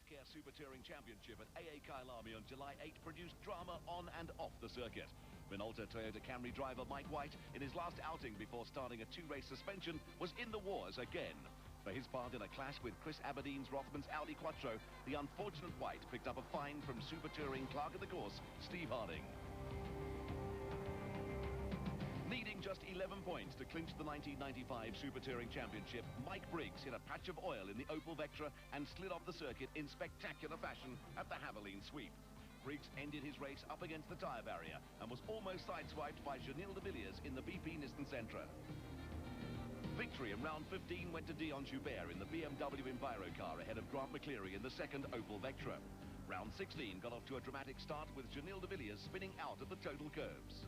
Fleetcare Super Touring Championship at AA Kailami on July 8 produced drama on and off the circuit. Minolta Toyota Camry driver Mike White, in his last outing before starting a two-race suspension, was in the wars again. For his part in a clash with Chris Aberdeen's Rothman's Audi Quattro, the unfortunate White picked up a fine from Super Touring clerk of the course, Steve Harding. Needing just 11 points to clinch the 1995 Super Touring Championship, Mike Briggs hit a patch of oil in the Opel Vectra and slid off the circuit in spectacular fashion at the Haviland sweep. Briggs ended his race up against the tyre barrier and was almost sideswiped by Janil de Villiers in the BP Nissan Sentra. Victory in round 15 went to Dion Joubert in the BMW Enviro car ahead of Grant McCleary in the second Opel Vectra. Round 16 got off to a dramatic start with Janil de Villiers spinning out at the total curves.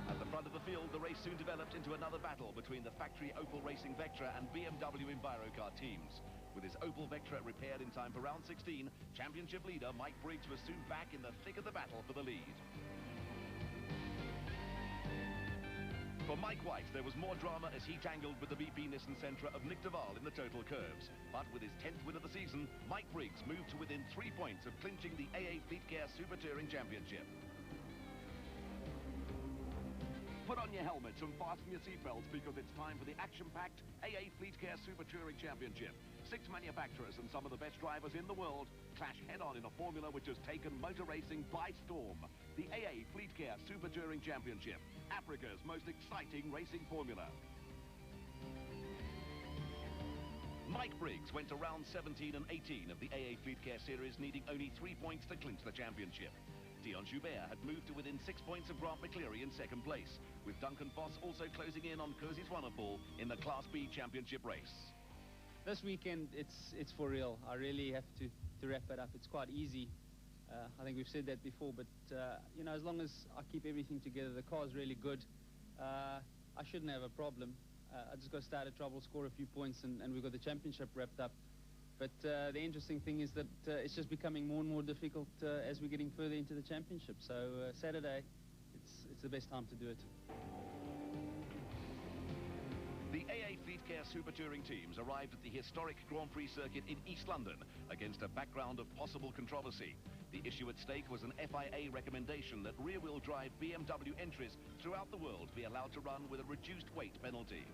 At the front of the field, the race soon developed into another battle between the factory Opel Racing Vectra and BMW Enviro car teams. With his Opel Vectra repaired in time for round 16, championship leader Mike Briggs was soon back in the thick of the battle for the lead. For Mike White, there was more drama as he tangled with the BP Nissan Sentra of Nick Duval in the total curves. But with his 10th win of the season, Mike Briggs moved to within 3 points of clinching the AA Fleetcare Super Touring Championship. Put on your helmets and fasten your seatbelts because it's time for the action-packed AA Fleetcare Super Touring Championship. 6 manufacturers and some of the best drivers in the world clash head-on in a formula which has taken motor racing by storm. The AA Fleetcare Super Touring Championship, Africa's most exciting racing formula. Mike Briggs went to round 17 and 18 of the AA Fleetcare Series, needing only 3 points to clinch the championship. Dion Joubert had moved to within 6 points of Grant McCleary in second place, with Duncan Foss also closing in on Kersey Swanepoel in the Class B championship race. This weekend, it's for real. I really have to wrap it up. It's quite easy. I think we've said that before, but you know, as long as I keep everything together, the car's really good. I shouldn't have a problem. I just got to start at trouble, score a few points, and we've got the championship wrapped up. But the interesting thing is that it's just becoming more and more difficult as we're getting further into the championship. So Saturday, it's the best time to do it. The AA Fleetcare Super Touring teams arrived at the historic Grand Prix circuit in East London against a background of possible controversy. The issue at stake was an FIA recommendation that rear-wheel drive BMW entries throughout the world be allowed to run with a reduced weight penalty.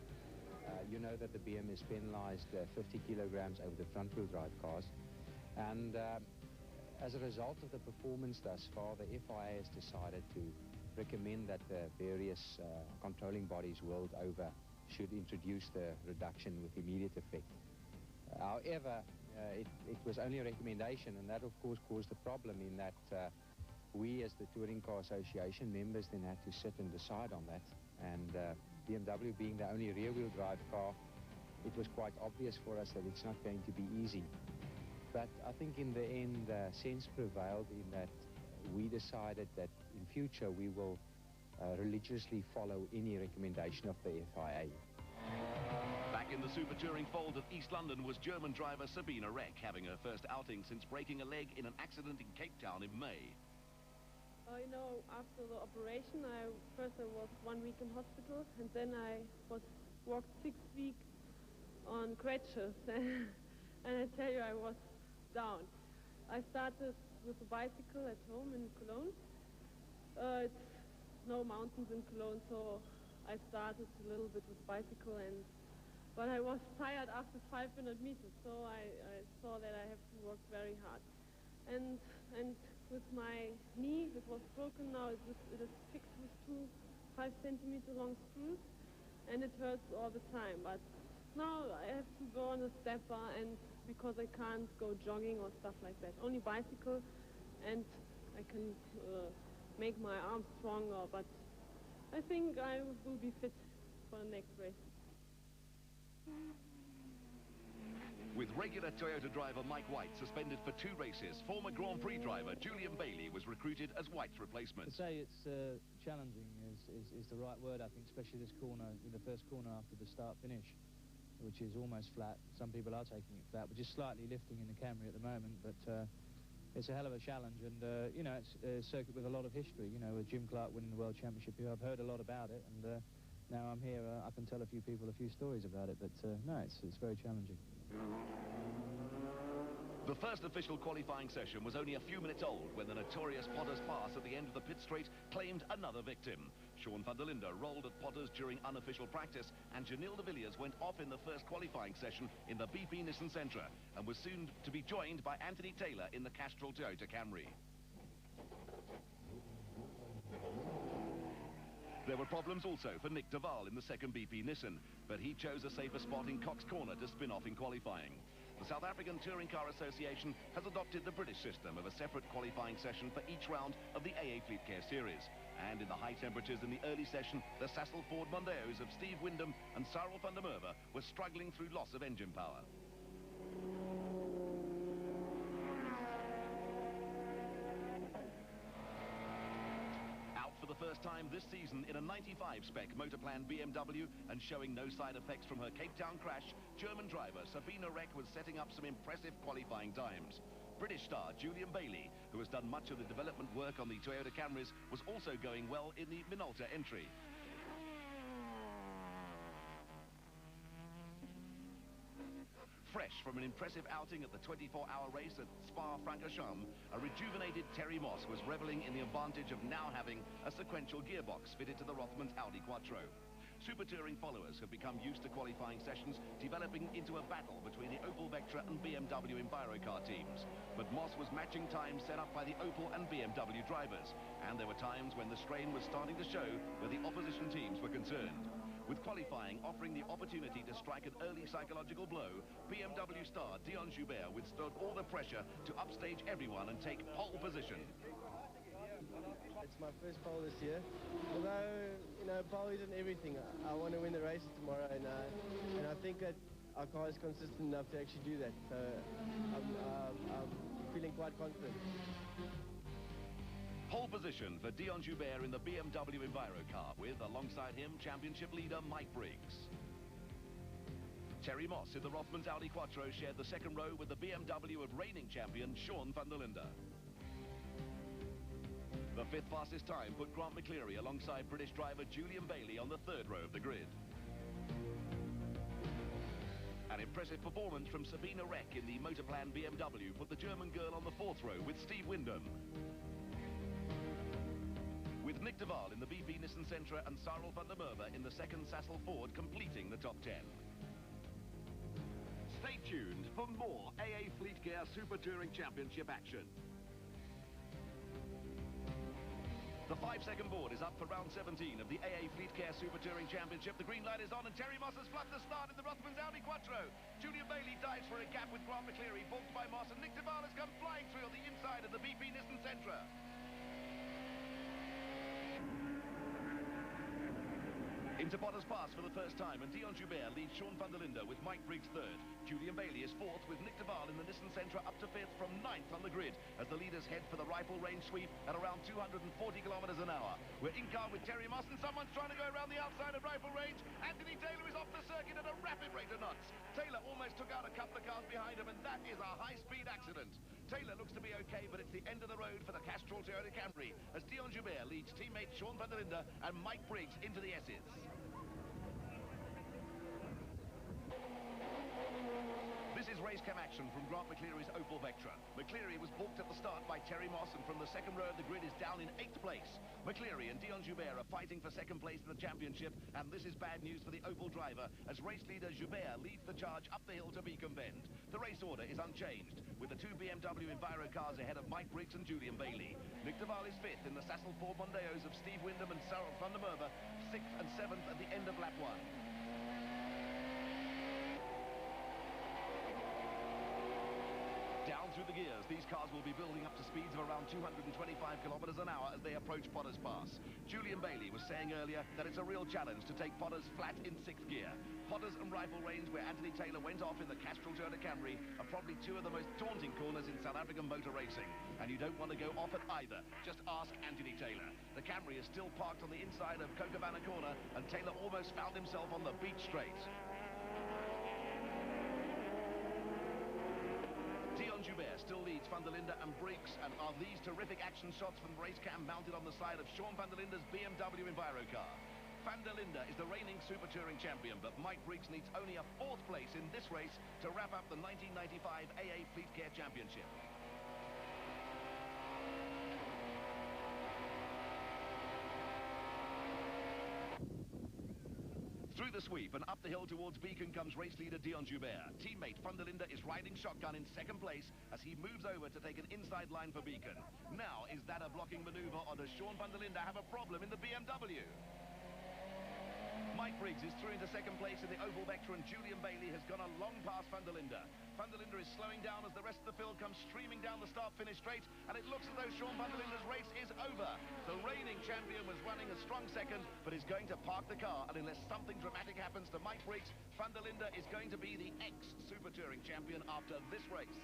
You know that the BM is penalized 50 kilograms over the front-wheel drive cars, and as a result of the performance thus far, the FIA has decided to recommend that the various controlling bodies world over should introduce the reduction with immediate effect. However, it was only a recommendation, and that of course caused a problem in that we as the Touring Car Association members then had to sit and decide on that, and BMW being the only rear-wheel drive car, it was quite obvious for us that it's not going to be easy. But I think in the end, sense prevailed in that we decided that in future we will religiously follow any recommendation of the FIA. Back in the Super Touring fold at East London was German driver Sabine Reck, having her first outing since breaking a leg in an accident in Cape Town in May. You know, after the operation, first I was 1 week in hospital, and then I walked 6 weeks on crutches, and I tell you, I was down. I started with a bicycle at home in Cologne. It's no mountains in Cologne, so I started a little bit with bicycle, but I was tired after 500 meters, so I saw that I have to work very hard. And with my knee, it was broken now, it is fixed with 2 5-centimeter long screws, and it hurts all the time. But now I have to go on a stepper, and because I can't go jogging or stuff like that, only bicycle, and I can make my arms stronger. But I think I will be fit for the next race. With regular Toyota driver Mike White suspended for 2 races, former Grand Prix driver Julian Bailey was recruited as White's replacement. To say it's challenging is the right word, I think, especially this corner, in the first corner after the start-finish, which is almost flat. Some people are taking it flat, but just slightly lifting in the Camry at the moment. But it's a hell of a challenge, and you know, it's a circuit with a lot of history. You know, with Jim Clark winning the World Championship here, I've heard a lot about it, and now I'm here, I can tell a few people a few stories about it, but no, it's very challenging. The first official qualifying session was only a few minutes old when the notorious Potter's Pass at the end of the pit straight claimed another victim. Sean van der Linde rolled at Potter's during unofficial practice, and Janil de Villiers went off in the first qualifying session in the BP Nissan Sentra and was soon to be joined by Anthony Taylor in the Castrol Toyota Camry. There were problems also for Nick de Waal in the second BP Nissan, but he chose a safer spot in Cox Corner to spin off in qualifying. The South African Touring Car Association has adopted the British system of a separate qualifying session for each round of the AA Fleetcare series. And in the high temperatures in the early session, the Sassel Ford Mondeos of Steve Wyndham and Cyril van der Merwe were struggling through loss of engine power. For the first time this season in a 95 spec Motorplan BMW and showing no side effects from her Cape Town crash, German driver Sabine Reck was setting up some impressive qualifying times. British star Julian Bailey, who has done much of the development work on the Toyota Camrys, was also going well in the Minolta entry. Fresh from an impressive outing at the 24-hour race at Spa-Francorchamps, a rejuvenated Terry Moss was reveling in the advantage of now having a sequential gearbox fitted to the Rothmans Audi Quattro. Super Touring followers have become used to qualifying sessions developing into a battle between the Opel Vectra and BMW Envirocar teams. But Moss was matching times set up by the Opel and BMW drivers, and there were times when the strain was starting to show where the opposition teams were concerned. With qualifying offering the opportunity to strike an early psychological blow, BMW star Dion Joubert withstood all the pressure to upstage everyone and take pole position. It's my first pole this year. Although, you know, pole isn't everything. I want to win the races tomorrow, and I think that our car is consistent enough to actually do that. So I'm feeling quite confident. Pole position for Dion Joubert in the BMW Envirocar with, alongside him, championship leader Mike Briggs. Terry Moss in the Rothmans Audi Quattro shared the second row with the BMW of reigning champion Sean van der Linde. The fifth fastest time put Grant McCleary alongside British driver Julian Bailey on the third row of the grid. An impressive performance from Sabine Reck in the Motorplan BMW put the German girl on the fourth row with Steve Wyndham. With Nick de Waal in the BP Nissan Sentra and Cyril van der Merwe in the second Sassel Ford completing the top 10. Stay tuned for more AA Fleetcare Super Touring Championship action. The 5-second board is up for round 17 of the AA Fleetcare Super Touring Championship. The green light is on and Terry Moss has fluffed the start in the Rothmans Audi Quattro. Julian Bailey dives for a gap with Grant McCleary, balked by Moss, and Nick de Waal has come flying through on the inside of the BP Nissan Sentra. Into Potter's Pass for the first time, and Dion Joubert leads Sean van der Linde with Mike Briggs third. Julian Bailey is fourth with Nick de Waal in the Nissan Sentra up to fifth from ninth on the grid as the leaders head for the rifle range sweep at around 240 kilometers an hour. We're in car with Terry Moss and someone's trying to go around the outside of rifle range. Anthony Taylor is off the circuit at a rapid rate of knots. Taylor almost took out a couple of cars behind him, and that is a high-speed accident. Taylor looks to be okay, but it's the end of the road for the Castrol Toyota Camry as Dion Joubert leads teammate Sean van der Linde and Mike Briggs into the S's. This is race cam action from Grant McCleary's Opel Vectra. McCleary was balked at the start by Terry Moss, and from the second row of the grid is down in 8th place. McCleary and Dion Joubert are fighting for second place in the championship, and this is bad news for the Opel driver as race leader Joubert leads the charge up the hill to Beacon Bend. The race order is unchanged, with the two BMW Envirocars ahead of Mike Briggs and Julian Bailey. Nick de Waal is 5th in the Sassel Ford Mondeos of Steve Wyndham and Cyril van der Merwe, 6th and 7th at the end of lap 1. Down through the gears, these cars will be building up to speeds of around 225 kilometers an hour as they approach Potter's Pass. Julian Bailey was saying earlier that it's a real challenge to take Potter's flat in 6th gear. Potter's and Rifle Range, where Anthony Taylor went off in the Castrol Toyota Camry, are probably two of the most daunting corners in South African motor racing. And you don't want to go off at either. Just ask Anthony Taylor. The Camry is still parked on the inside of Cocobana Corner, and Taylor almost found himself on the beach straight. Dion Joubert still leads van der Linde and Briggs, and are these terrific action shots from race cam mounted on the side of Sean van der Linde's BMW Envirocar. Van der Linde is the reigning Super Touring champion, but Mike Briggs needs only a 4th place in this race to wrap up the 1995 AA Fleetcare Championship. Through the sweep and up the hill towards Beacon comes race leader Dion Joubert. Teammate Van der Linde is riding shotgun in 2nd place as he moves over to take an inside line for Beacon. Now, is that a blocking maneuver, or does Sean Van der Linde have a problem in the BMW? Mike Briggs is through into 2nd place in the Oval Vectra, and Julian Bailey has gone a long past Van der Linde. Van der Linde is slowing down as the rest of the field comes streaming down the start-finish straight, and it looks as though Sean Van der Linde's race is over. The reigning champion was running a strong 2nd, but is going to park the car, and unless something dramatic happens to Mike Briggs, Van der Linde is going to be the ex-Super Touring champion after this race.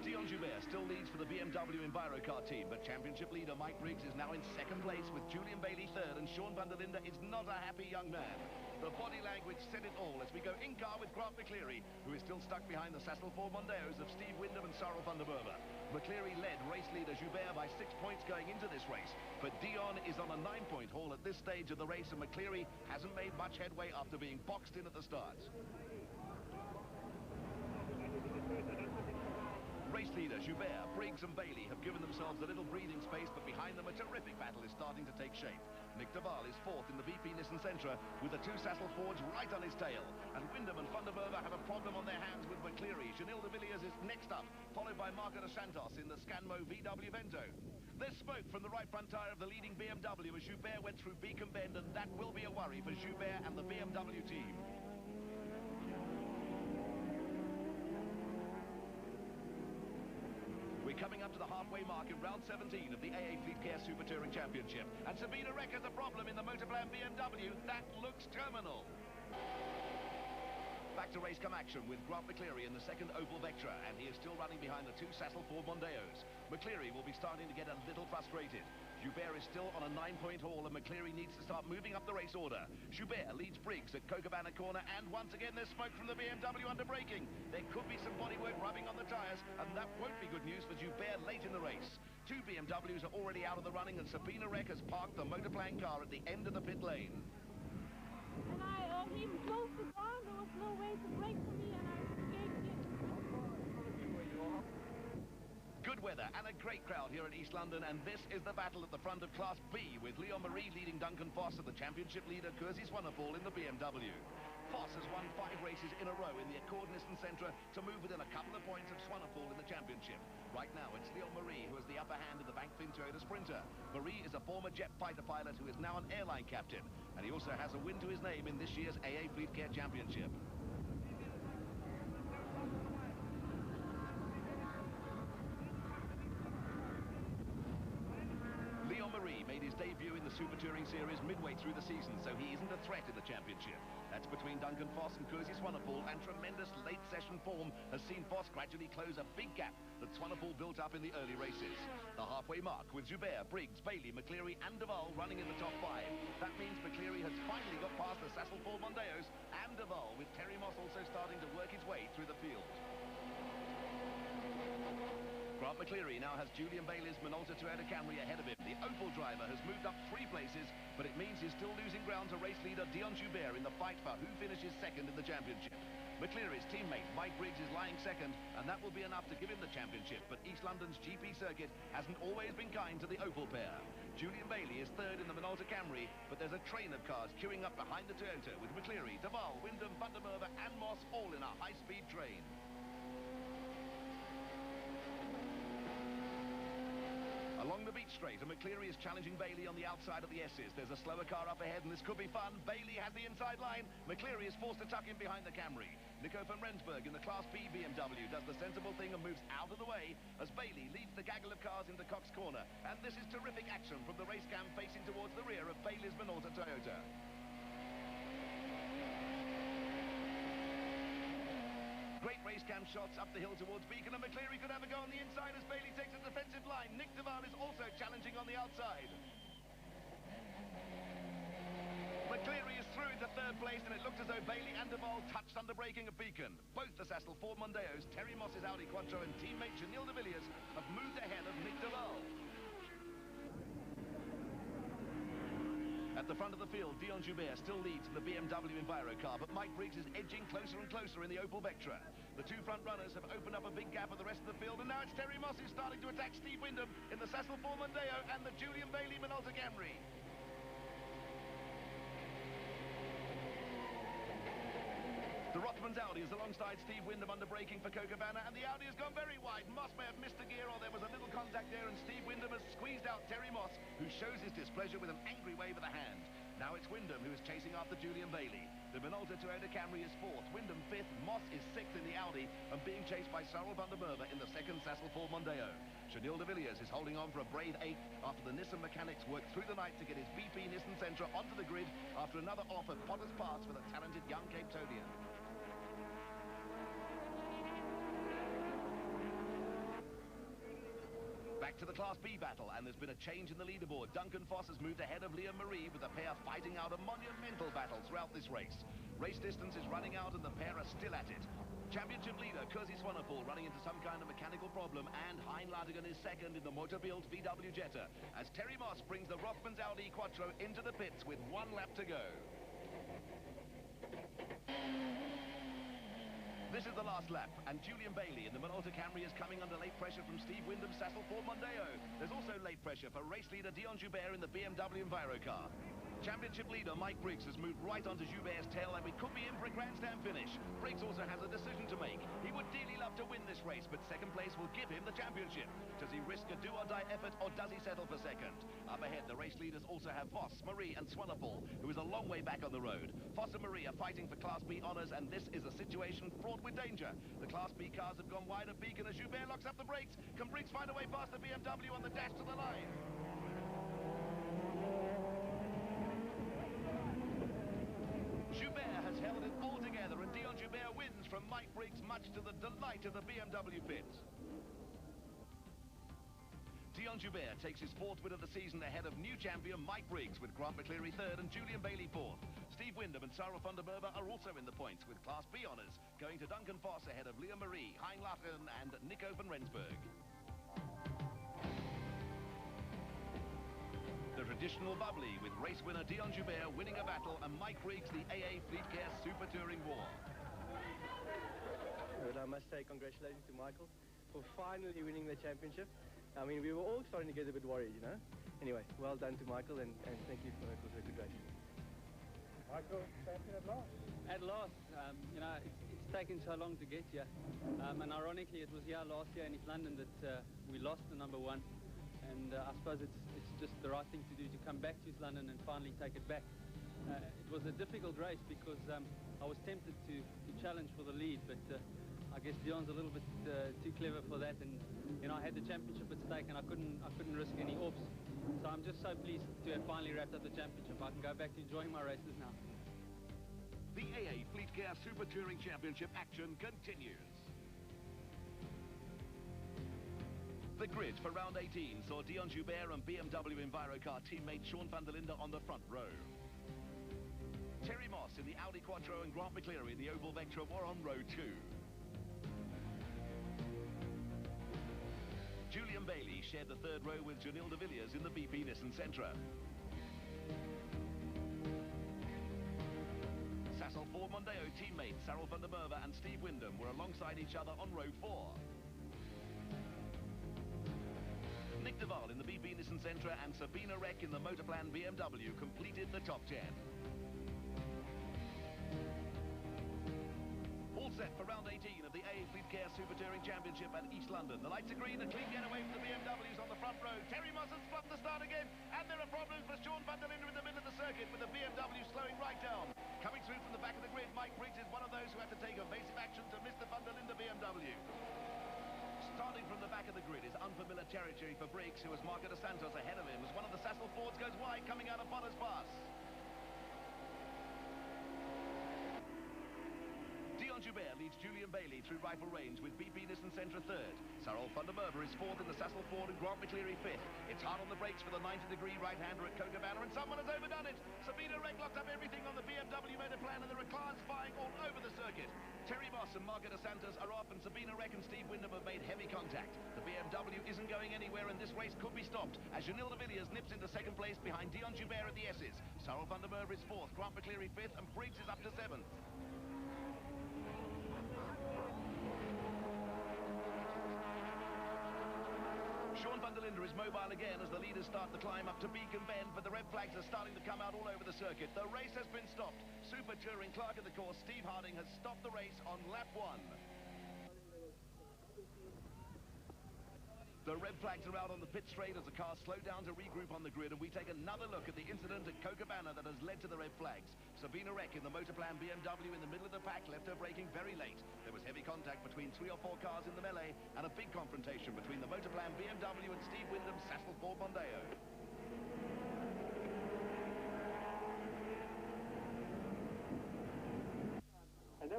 Dion Joubert still leads for the BMW Envirocar team, but championship leader Mike Briggs is now in 2nd place with Julian Bailey 3rd, and Sean Van der Linde is not a happy young man. The body language said it all as we go in car with Grant McCleary, who is still stuck behind the Sassel 4 Mondeos of Steve Wyndham and Sarel van der Merwe. McCleary led race leader Joubert by 6 points going into this race, but Dion is on a 9-point haul at this stage of the race, and McCleary hasn't made much headway after being boxed in at the start. Race leader Joubert, Briggs and Bailey have given themselves a little breathing space, but behind them a terrific battle is starting to take shape. Nick de Waal is 4th in the VP Nissan Sentra with the 2 Sassel Fords right on his tail. And Wyndham and van der Merwe have a problem on their hands with McCleary. Janil de Villiers is next up, followed by Marco de Santos in the Scanmo VW Vento. There's smoke from the right front tyre of the leading BMW as Joubert went through Beacon Bend, and that will be a worry for Joubert and the BMW team. We're coming up to the halfway mark in round 17 of the AA Fleetcare Super Touring Championship. And Sabina Reck has a problem in the Motorplan BMW. That looks terminal. Back to race come action with Grant McCleary in the 2nd Oval Vectra, and he is still running behind the 2 Sassel 4 Mondeos. McCleary will be starting to get a little frustrated. Joubert is still on a 9-point haul, and McCleary needs to start moving up the race order. Joubert leads Briggs at Cocobana Corner, and once again there's smoke from the BMW under braking. There could be some bodywork rubbing on the tyres, and that won't be good news for Joubert late in the race. 2 BMWs are already out of the running, and Sabina Reck has parked the Motorplan car at the end of the pit lane. And I even closed the car, there was no way to brake for me, and I escaped it. Good weather and a great crowd here in East London, and this is the battle at the front of Class B, with Leon Marie leading Duncan Foss and the championship leader Curtis Swanepoel in the BMW. Foss has won 5 races in a row in the Accord Nissan Sentra to move within a couple of points of Swanepoel in the championship. Right now, it's Leon Marie who has the upper hand in the Bankfin Toyota Sprinter. Marie is a former jet fighter pilot who is now an airline captain, and he also has a win to his name in this year's AA Fleetcare Championship. Made his debut in the Super Touring Series midway through the season, so he isn't a threat in the championship. That's between Duncan Foss and Curtis Swanepoel, and tremendous late session form has seen Foss gradually close a big gap that Swanepoel built up in the early races. The halfway mark with Joubert, Briggs, Bailey, McCleary and de Waal running in the top 5. That means McCleary has finally got past the Sassel 4 Mondeos and de Waal, with Terry Moss also starting to work his way through the field. Grant McCleary now has Julian Bailey's Minolta Toyota Camry ahead of him. The Opel driver has moved up 3 places, but it means he's still losing ground to race leader Dion Joubert in the fight for who finishes 2nd in the championship. McCleary's teammate Mike Briggs is lying 2nd, and that will be enough to give him the championship, but East London's GP circuit hasn't always been kind to the Opel pair. Julian Bailey is 3rd in the Minolta Camry, but there's a train of cars queuing up behind the Toyota with McCleary, de Waal, Wyndham, van der Merwe and Moss all in a high-speed train. Along the beach straight, and McCleary is challenging Bailey on the outside of the S's. There's a slower car up ahead, and this could be fun. Bailey has the inside line. McCleary is forced to tuck in behind the Camry. Nico van Rensburg in the Class B BMW does the sensible thing and moves out of the way as Bailey leads the gaggle of cars into Cox Corner. And this is terrific action from the race cam facing towards the rear of Bailey's Minolta Toyota. Great race cam shots up the hill towards Beacon, and McCleary could have a go on the inside as Bailey takes a defensive line. Nick de Waal is also challenging on the outside. McCleary is through into 3rd place, and it looked as though Bailey and de Waal touched under braking at Beacon. Both the Sassel 4 Mondeos, Terry Moss's Audi Quattro and teammate Janil de Villiers have moved ahead of Nick de Waal. At the front of the field, Dion Joubert still leads in the BMW Enviro car, but Mike Briggs is edging closer and closer in the Opel Vectra. The two front runners have opened up a big gap of the rest of the field, and now it's Terry Moss who's starting to attack Steve Windham in the Sassel 4 Mondeo and the Julian Bailey Minolta Camry. The Rothmans Audi is alongside Steve Windham under braking for Cocobana, and the Audi has gone very wide. Moss may have missed a gear, or there was a little contact there, and Steve Windham has squeezed out Terry Moss, who shows his displeasure with an angry wave of the hand. Now it's Windham who is chasing after Julian Bailey. The Minolta Toyota Camry is fourth, Windham fifth, Moss is sixth in the Audi, and being chased by Cyril van der Merwe in the second Sassel 4 Mondeo. Chanil de Villiers is holding on for a brave eighth after the Nissan mechanics worked through the night to get his BP Nissan Sentra onto the grid after another off at Potter's Parts for the talented young Cape Todian. Back to the Class B battle, and there's been a change in the leaderboard. Duncan Foss has moved ahead of Liam Marie, with the pair fighting out a monumental battle throughout this race. Race distance is running out, and the pair are still at it. Championship leader Kersey Swanepoel running into some kind of mechanical problem, and Hein Ladegan is second in the motor-built VW Jetta, as Terry Moss brings the Rothmans Audi Quattro into the pits with 1 lap to go. This is the last lap, and Julian Bailey in the Minolta Camry is coming under late pressure from Steve Windham's Sassel 4 Mondeo. There's also late pressure for race leader Dion Joubert in the BMW Enviro car. Championship leader Mike Briggs has moved right onto Joubert's tail, and we could be in for a grandstand finish. Briggs also has a decision to make. He would dearly love to win this race, but second place will give him the championship. Does he risk a do-or-die effort, or does he settle for second? Up ahead, the race leaders also have Voss, Marie and Swanepoel, who is a long way back on the road. Voss and Marie are fighting for Class B honours, and this is a situation fraught with danger. The Class B cars have gone wide of Beacon as Joubert locks up the brakes. Can Briggs find a way past the BMW on the dash to the line? Joubert has held it all together, and Dion Joubert wins from Mike Briggs, much to the delight of the BMW pits. Dion Joubert takes his fourth win of the season ahead of new champion Mike Briggs, with Grant McCleary third and Julian Bailey fourth. Steve Windham and Cyril van der Merwe are also in the points, with Class B honours going to Duncan Foss ahead of Liam Marie, Hein Ladegan and Nico van Rensburg. The traditional bubbly, with race winner Dion Joubert winning a battle and Mike Briggs the AA Fleetcare Super Touring War. But I must say congratulations to Michael for finally winning the championship. I mean, we were all starting to get a bit worried, you know. Anyway, well done to Michael, and thank you for a good race. Michael, champion at last. At last, you know, it's taken so long to get here. And ironically, it was here last year in East London that we lost the number one. And I suppose it's just the right thing to do, to come back to East London and finally take it back. It was a difficult race because I was tempted to challenge for the lead, but I guess Dion's a little bit too clever for that, and you know, I had the championship at stake and I couldn't risk any offs. So I'm just so pleased to have finally wrapped up the championship. I can go back to enjoying my races now. The AA Fleetcare Super Touring Championship action continues. The grid for round 18 saw Dion Joubert and BMW Enviro car teammate Sean van der Linde on the front row. Terry Moss in the Audi Quattro and Grant McCleary in the Opel Vectra were on row 2. Julian Bailey shared the third row with Chanil de Villiers in the BP Nissan Sentra. Sassel 4 Mondeo teammates Cyril van der Merwe and Steve Windham were alongside each other on row 4. Nick de Waal in the BP Nissan Sentra and Sabina Reck in the Motorplan BMW completed the top 10. All set for round 18 of the AA Fleetcare Super Touring Championship at East London. The lights are green, a clean getaway from the BMWs on the front row. Terry Moss has fluffed the start again, and there are problems for Sean van der Linde in the middle of the circuit, with the BMW slowing right down. Coming through from the back of the grid, Mike Briggs is one of those who have to take evasive action to miss the van der Linde BMW. Starting from the back of the grid is unfamiliar territory for Briggs, who has Marco de Santos ahead of him as one of the Sassel Fords goes wide coming out of Potter's Pass. Dion Joubert leads Julian Bailey through rifle range with BP Nissan Sentra third. Cyril van der Merwe is fourth in the Sassel Ford and Grant McCleary fifth. It's hard on the brakes for the 90-degree right-hander at Cocobana, and someone has overdone it. Sabina Reck locked up everything on the BMW Motorplan, and there are cars flying all over the circuit. Terry Moss and Marco dos Santos are off, and Sabina Reck and Steve Wyndham have made heavy contact. The BMW isn't going anywhere, and this race could be stopped as Janil de Villiers nips into second place behind Dion Joubert at the S's. Cyril van der Merwe is fourth, Grant McCleary fifth, and Briggs is up to seventh. Sean van der Linde is mobile again as the leaders start the climb up to Beacon Bend, but the red flags are starting to come out all over the circuit. The race has been stopped. Super Touring clerk of the course, Steve Harding, has stopped the race on lap 1. The red flags are out on the pit straight as the cars slow down to regroup on the grid, and we take another look at the incident at Cochabana that has led to the red flags. Sabina Reck in the Motorplan BMW in the middle of the pack left her braking very late. There was heavy contact between 3 or 4 cars in the melee, and a big confrontation between the Motorplan BMW and Steve Wyndham's Sassel Ford Mondeo.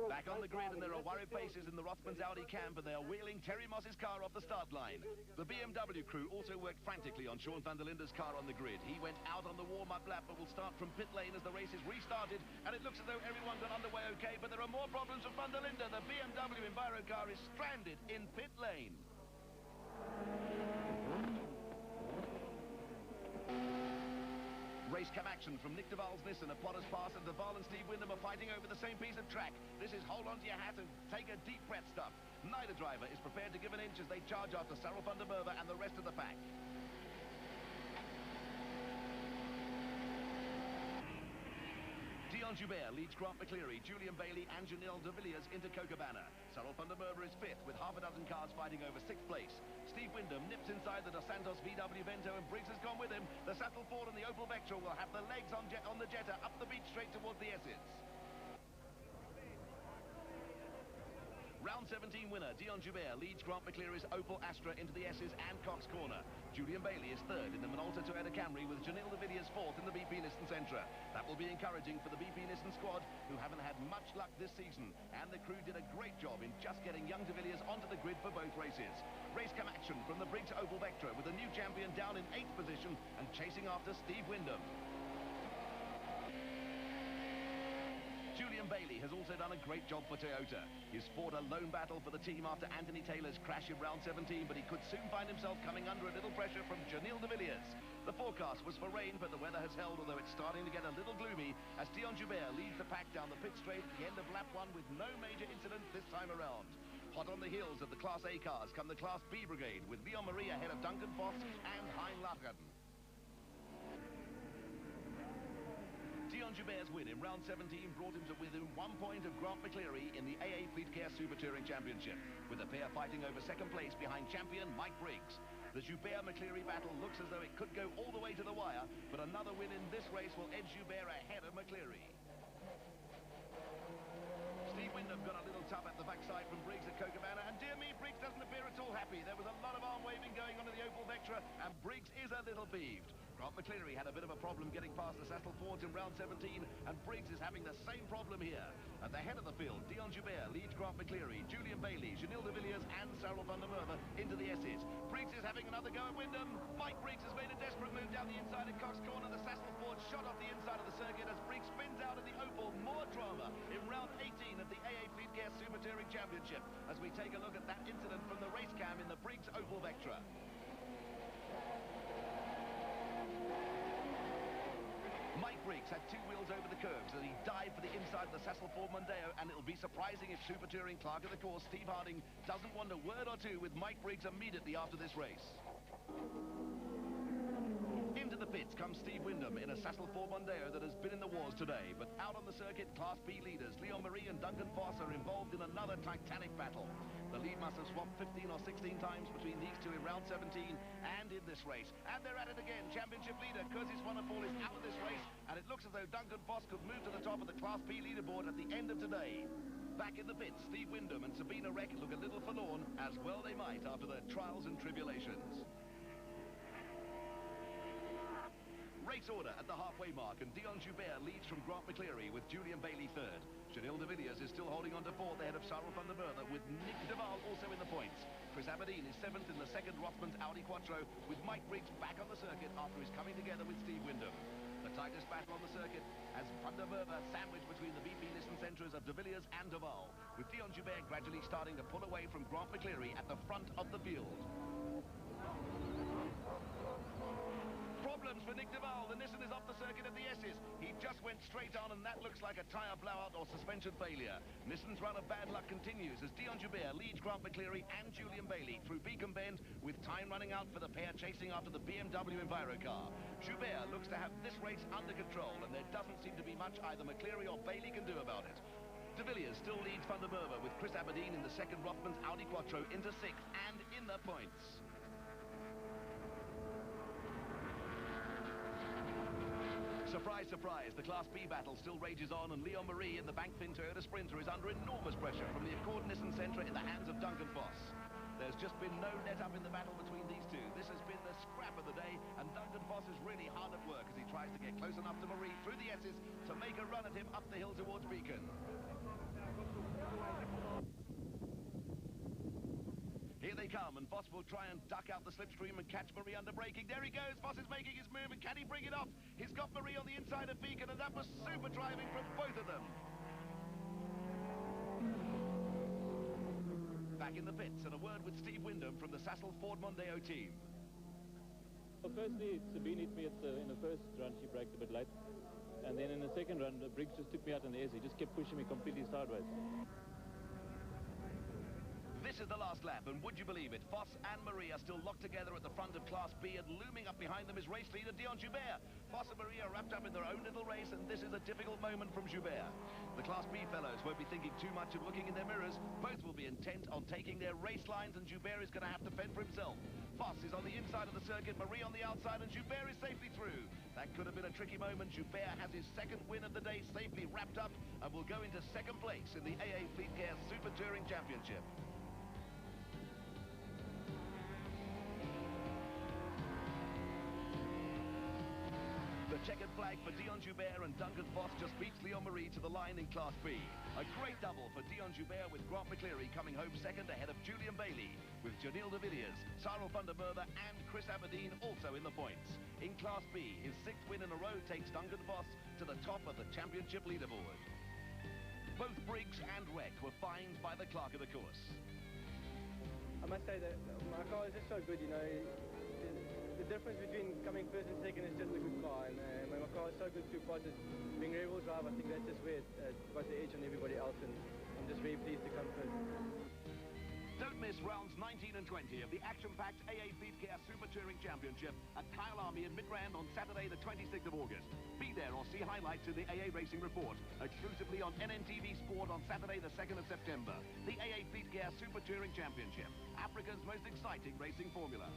Back on the grid, and there are worried faces in the Rothmans Audi camp, and they are wheeling Terry Moss's car off the start line. The BMW crew also worked frantically on Sean van der Linde's car on the grid. He went out on the warm-up lap, but will start from pit lane as the race is restarted, and it looks as though everyone got underway okay, but there are more problems with van der Linde. The BMW Enviro car is stranded in pit lane. Race cam action from Nick de Val's Nissan at Potter's Pass, and de Val and Steve Wyndham are fighting over the same piece of track. This is hold on to your hat and take a deep breath stuff. Neither driver is prepared to give an inch as they charge after Cyril van der Merwe and the rest of the pack. Dion Joubert leads Grant McCleary, Julian Bailey and Janil de Villiers into Cochabana. Cyril van der Merwe is fifth with half a dozen cars fighting over sixth place. Steve Wyndham nips inside the Dos Santos VW Vento, and Briggs has gone with him. The Saddle Ford and the Opel Vectra will have the legs on the Jetta up the beach straight towards the S's. Round 17 winner Dion Joubert leads Grant McCleary's Opel Astra into the S's and Cox Corner. Julian Bailey is third in the Minolta Toyota Camry, with Janil de Villiers fourth in the BP Nissan Sentra. That will be encouraging for the BP Nissan squad, who haven't had much luck this season, and the crew did a great job in just getting young de Villiers onto the grid for both races. Race cam action from the Briggs Opel Vectra, with the new champion down in 8th position and chasing after Steve Wyndham. Julian Bailey has also done a great job for Toyota. He's fought a lone battle for the team after Anthony Taylor's crash in round 17, but he could soon find himself coming under a little pressure from Janil de Villiers. The forecast was for rain, but the weather has held, although it's starting to get a little gloomy as Dion Joubert leads the pack down the pit straight at the end of lap 1 with no major incident this time around. Hot on the heels of the Class A cars come the Class B brigade, with Leon Marie ahead of Duncan Voss and Hein Lagerden. Dion Joubert's win in round 17 brought him to within 1 point of Grant McCleary in the AA Fleetcare Super Touring Championship, with the pair fighting over second place behind champion Mike Briggs. The Joubert-McCleary battle looks as though it could go all the way to the wire, but another win in this race will edge Joubert ahead of McCleary. Steve Wyndham got a little tough at the backside from Briggs at Cochabana, and dear me, Briggs doesn't appear at all happy. There was a lot of arm waving going on in the Opel Vectra, and Briggs is a little peeved. Grant McCleary had a bit of a problem getting past the Sassel Fords in round 17, and Briggs is having the same problem here. At the head of the field, Dion Joubert leads Grant McCleary, Julian Bailey, Janil de Villiers and Cyril van der Merwe into the S's. Briggs is having another go at Wyndham. Mike Briggs has made a desperate move down the inside at Cox Corner. The Sassel Ford shot off the inside of the circuit as Briggs spins out of the Opel. More drama in round 18 of the AA Fleetcare Super Touring Championship as we take a look at that incident from the race cam in the Briggs Opel Vectra. Mike Briggs had 2 wheels over the curves as he dived for the inside of the Sassel Ford Mondeo, and it'll be surprising if Super Touring clerk of the course, Steve Harding, doesn't want a word or two with Mike Briggs immediately after this race. Into the pits comes Steve Wyndham in a Sassel Ford Mondeo that has been in the wars today, but out on the circuit, Class B leaders Leon Marie and Duncan Voss are involved in another titanic battle. The lead must have swapped 15 or 16 times between these two in round 17 and in this race. And they're at it again. Championship leader Curtis Van der Poel is out of this race, and it looks as though Duncan Voss could move to the top of the Class B leaderboard at the end of today. Back in the pits, Steve Wyndham and Sabina Reck look a little forlorn, as well they might after their trials and tribulations. Race order at the halfway mark, and Dion Joubert leads from Grant McCleary with Julian Bailey third. Janil de Villiers is still holding on to fourth ahead of Cyril van der Merwe, with Nick de Val also in the points. Chris Aberdeen is seventh in the second Rothmans Audi Quattro, with Mike Briggs back on the circuit after his coming together with Steve Wyndham. The tightest battle on the circuit as Van der Merwe sandwiched between the BP Nissan Sentras of de Villiers and Duval, with Dion Joubert gradually starting to pull away from Grant McCleary at the front of the field. Problems for Nick Duval. The Nissan is off the circuit at the S's. He just went straight on, and that looks like a tyre blowout or suspension failure. Nissan's run of bad luck continues as Dion Joubert leads Grant McCleary and Julian Bailey through Beacon Bend, with time running out for the pair chasing after the BMW Envirocar. Joubert looks to have this race under control, and there doesn't seem to be much either McCleary or Bailey can do about it. De Villiers still leads Van der Merwe, with Chris Aberdeen in the second Rothmans Audi Quattro into 6th and in the points. Surprise, surprise, the Class B battle still rages on, and Leon Marie in the Bankfin Toyota Sprinter is under enormous pressure from the Accord Nissan Sentra in the hands of Duncan Voss. There's just been no let-up in the battle between these two. This has been the scrap of the day, and Duncan Voss is really hard at work as he tries to get close enough to Marie through the S's to make a run at him up the hill towards Beacon. Here they come, and Voss will try and duck out the slipstream and catch Marie under braking. There he goes. Voss is making his move, and can he bring it off? He's got Marie on the inside of Beacon, and that was super driving from both of them. Back in the pits, and a word with Steve Wyndham from the Sassel Ford Mondeo team. Well, firstly, Sabine hit me in the first run. She braked a bit late. And then in the second run, Briggs just took me out in the air. He just kept pushing me completely sideways. This is the last lap, and would you believe it, Voss and Marie are still locked together at the front of Class B, and looming up behind them is race leader Dion Joubert. Voss and Marie are wrapped up in their own little race, and this is a difficult moment from Joubert. The Class B fellows won't be thinking too much of looking in their mirrors. Both will be intent on taking their race lines, and Joubert is going to have to fend for himself. Voss is on the inside of the circuit, Marie on the outside, and Joubert is safely through. That could have been a tricky moment. Joubert has his second win of the day safely wrapped up, and will go into second place in the AA Fleetcare Super Touring Championship. The checkered flag for Dion Joubert, and Duncan Voss just beats Leon Marie to the line in Class B. A great double for Dion Joubert, with Grant McCleary coming home second ahead of Julian Bailey, with Janil de Villiers, Cyril van der Merwe and Chris Aberdeen also in the points. In Class B, his 6th win in a row takes Duncan Voss to the top of the championship leaderboard. Both Briggs and Reck were fined by the clerk of the course. I must say that my car is just so good, you know. The difference between coming first and second is just a good car, and my car is so good through Potters. Being rear-wheel drive, I think that's just where it got the edge on everybody else, and I'm just very pleased to come first. Don't miss rounds 19 and 20 of the action-packed AA Fleetcare Super Touring Championship at Kyle Army in Midrand on Saturday the 26th of August. Be there or see highlights in the AA Racing Report, exclusively on NNTV Sport on Saturday the 2nd of September. The AA Fleetcare Super Touring Championship, Africa's most exciting racing formula.